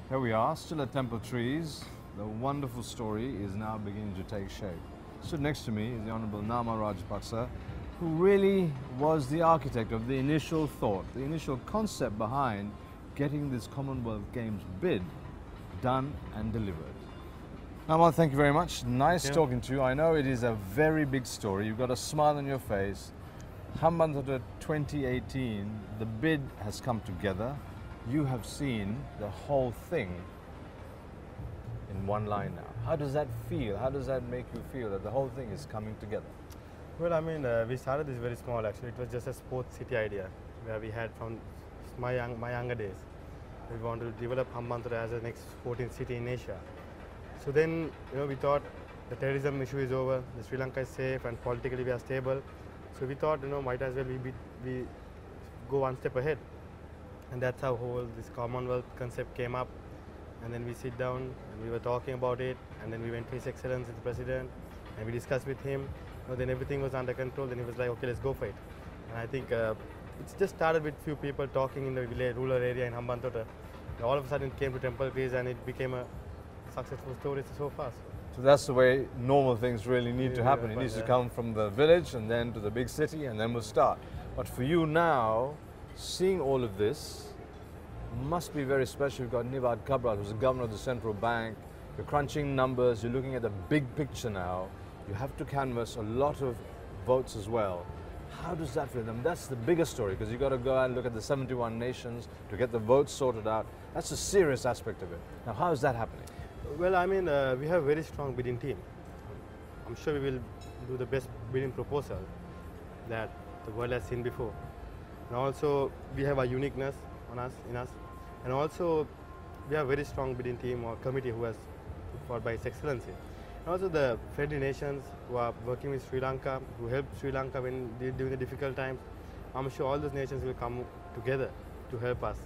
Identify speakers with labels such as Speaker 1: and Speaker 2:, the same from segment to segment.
Speaker 1: Here we are, still at Temple Trees. The wonderful story is now beginning to take shape. Stood next to me is the Honourable Namal Rajapkhe, who really was the architect of the initial thought, the initial concept behind getting this Commonwealth Games bid done and delivered. Namal, thank you very much. Nice talking to you. I know it is a very big story. You've got a smile on your face. Hambantota 2018, the bid has come together. You have seen the whole thing in one line now. How does that feel? How does that make you feel that the whole thing is coming together?
Speaker 2: Well, we started this very small actually. It was just a sports city idea where we had from my younger days. We wanted to develop Hambantota as the next 14th city in Asia. So then, we thought the terrorism issue is over, the Sri Lanka is safe and politically we are stable. So we thought, might as well we go one step ahead. And that's how this Commonwealth concept came up. And then we sit down and we were talking about it. And then we went to His Excellency the President and we discussed with him. Then everything was under control. Then he was like, okay, let's go for it. And I think it's just started with few people talking in the village, rural area in Hambantota. All of a sudden it came to Temple Trees and it became a successful story so fast.
Speaker 1: So that's the way normal things really need to happen. It needs to come from the village and then to the big city and then we'll start. But for you now, seeing all of this must be very special. You've got Nivad Kabral, who's the governor of the central bank. You're crunching numbers, you're looking at the big picture now. You have to canvass a lot of votes as well. How does that feel? That's the biggest story because you've got to go out and look at the 71 nations to get the votes sorted out. That's a serious aspect of it. Now, how is that happening?
Speaker 2: Well, we have a very strong bidding team. I'm sure we will do the best bidding proposal that the world has seen before. And also, we have a uniqueness in us. And also, we have a very strong bidding team or committee who has fought by His Excellency. And also the friendly nations who are working with Sri Lanka, who helped Sri Lanka during the difficult times. I'm sure all those nations will come together to help us,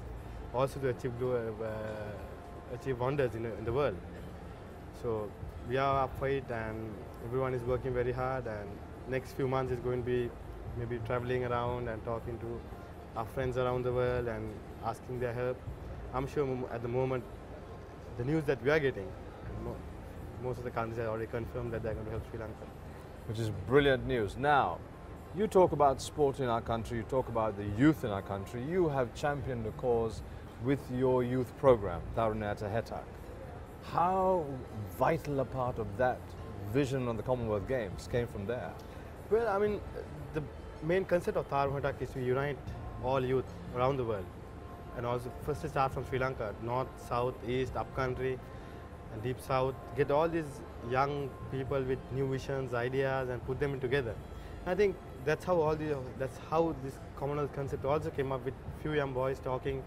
Speaker 2: also to achieve wonders in the world. So we are up for it and everyone is working very hard, and next few months is going to be maybe traveling around and talking to our friends around the world and asking their help. I'm sure at the moment the news that we are getting, most of the countries have already confirmed that they're going to help Sri Lanka. Which
Speaker 1: is brilliant news. Now, you talk about sport in our country, you talk about the youth in our country. You have championed the cause with your youth program, Tarunayata Hetak. How vital a part of that vision on the Commonwealth Games came from there?
Speaker 2: Well, the main concept of Tarunayata Hetak is to unite all youth around the world. And also, first it starts from Sri Lanka, north, south, east, upcountry, and deep south. Get all these young people with new visions, ideas, and put them together. And I think that's how this Commonwealth concept also came up with few young boys talking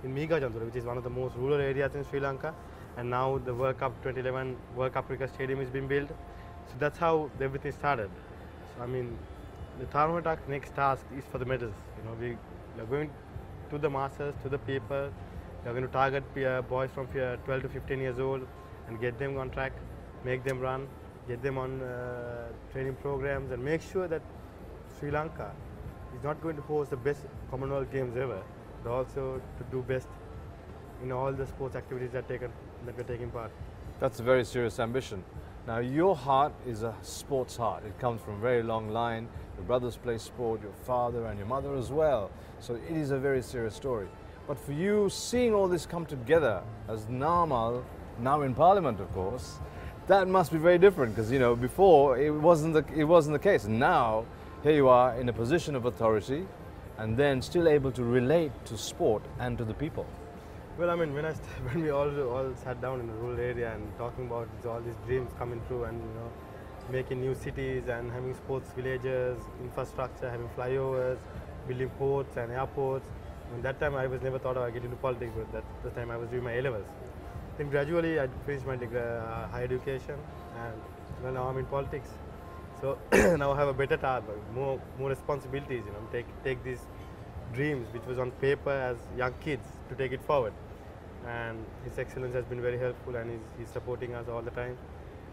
Speaker 2: in Megajantula, which is one of the most rural areas in Sri Lanka. And now the World Cup 2011 World Cup Cricket Stadium is being built. So that's how everything started. So the Tarunayata Hetak next task is for the medals. We are going to the masses, to the people. We are going to target boys from 12 to 15 years old and get them on track, make them run, get them on training programs, and make sure that Sri Lanka is not going to host the best Commonwealth Games ever, but also to do best in all the sports activities that we're taking part.
Speaker 1: That's a very serious ambition. Now, your heart is a sports heart. It comes from a very long line. Your brothers play sport, your father and your mother as well. So it is a very serious story. But for you, seeing all this come together as Namal, now in Parliament, of course, that must be very different because, before it wasn't the case. And now, here you are in a position of authority and then still able to relate to sport and to the people.
Speaker 2: Well, when we all sat down in the rural area and talking about all these dreams coming true and, making new cities and having sports villages, infrastructure, having flyovers, building ports and airports. That time I was never thought of getting into politics, but that's the time I was doing my A-levels. Then gradually I finished my higher education and now I'm in politics. So now I have a better target, more responsibilities, take these dreams which was on paper as young kids to take it forward. And His Excellency has been very helpful and he's supporting us all the time.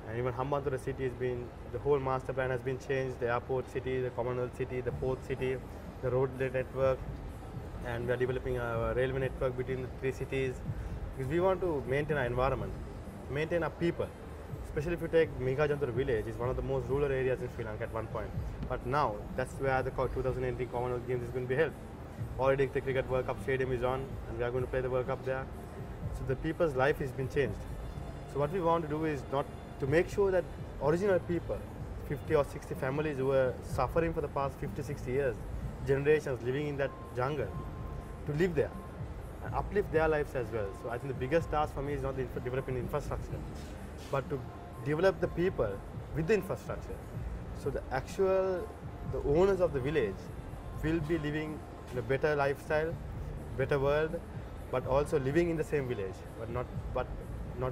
Speaker 2: And even Hambantota city the whole master plan has been changed, the airport city, the Commonwealth city, the port city, the road network, and we are developing a railway network between the three cities. Because we want to maintain our environment, maintain our people. Especially if you take Megajantur village, it's one of the most rural areas in Sri Lanka at one point. But now, that's where the 2018 Commonwealth Games is going to be held. Already the Cricket World Cup stadium is on, and we are going to play the World Cup there. So the people's life has been changed. So what we want to do is not to make sure that original people, 50 or 60 families who were suffering for the past 50, 60 years, generations living in that jungle, to live there and uplift their lives as well. So I think the biggest task for me is not developing infrastructure, but to develop the people with the infrastructure. So the owners of the village will be living in a better lifestyle, better world, but also living in the same village, but not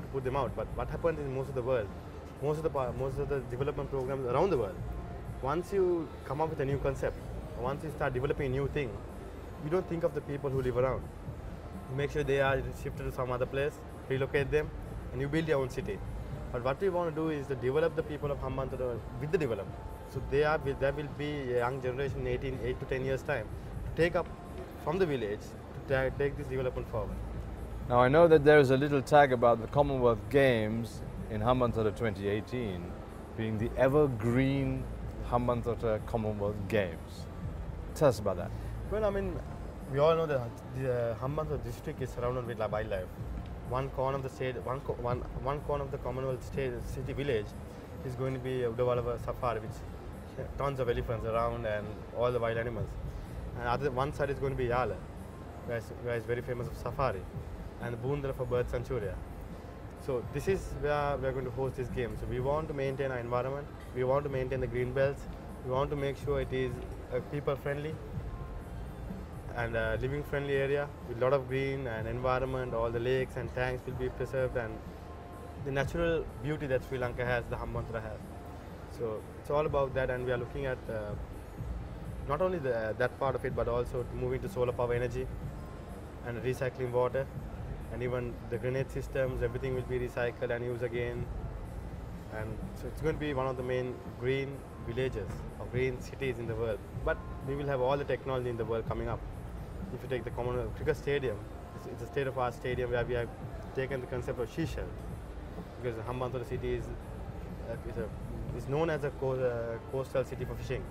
Speaker 2: to put them out. But what happens in most of the world, most of the development programs around the world, once you come up with a new concept, once you start developing a new thing, you don't think of the people who live around. You make sure they are shifted to some other place, relocate them, and you build your own city. But what we want to do is to develop the people of Hambantota with the development. So there will be a young generation in 8 to 10 years time to take up from the village to take this development forward.
Speaker 1: Now I know that there is a little tag about the Commonwealth Games in Hambantota 2018 being the evergreen Hambantota Commonwealth Games. Tell us about that.
Speaker 2: Well, I mean, we all know that the Hambantota district is surrounded with wildlife. One corner of the state, one corner of the Commonwealth city village is going to be Udavalava Safari, which tons of elephants around and all the wild animals. And one side is going to be Yala, where it's very famous for safari, and Boondra for bird sanctuary. So this is where we are going to host this game. So we want to maintain our environment, we want to maintain the green belts, we want to make sure it is people friendly and a living friendly area with a lot of green and environment. All the lakes and tanks will be preserved, and the natural beauty that Sri Lanka has, the Hambantota has. So it's all about that, and we are looking at not only that part of it, but also moving to solar power energy and recycling water, and even the grenade systems, everything will be recycled and used again. And so it's going to be one of the main green villages or green cities in the world. But we will have all the technology in the world coming up. If you take the Commonwealth Cricket Stadium, it's a state-of-art stadium where we have taken the concept of seashell, because Hambantota city is known as a coastal city for fishing.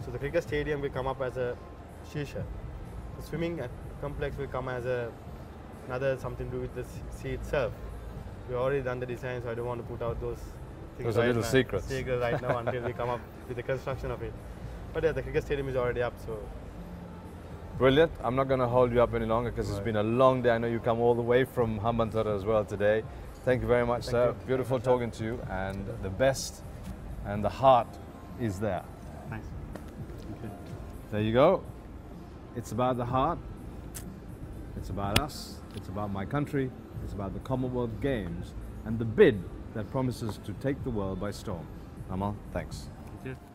Speaker 2: So the cricket stadium will come up as a seashell. The swimming complex will come as another something to do with the sea itself. We've already done the design, so I don't want to put out those things.
Speaker 1: Those are little secrets
Speaker 2: right now until we come up with the construction of it. But yeah, the cricket stadium is already up. So
Speaker 1: brilliant. I'm not going to hold you up any longer because it's been a long day. I know you come all the way from Hambantota as well today. Thank you very much, sir. Beautiful talking to you, and the best and the heart is there.
Speaker 2: Thanks. Okay.
Speaker 1: There you go. It's about the heart. It's about us. It's about my country. It's about the Commonwealth Games and the bid that promises to take the world by storm. Namal, thanks.
Speaker 2: Thank you.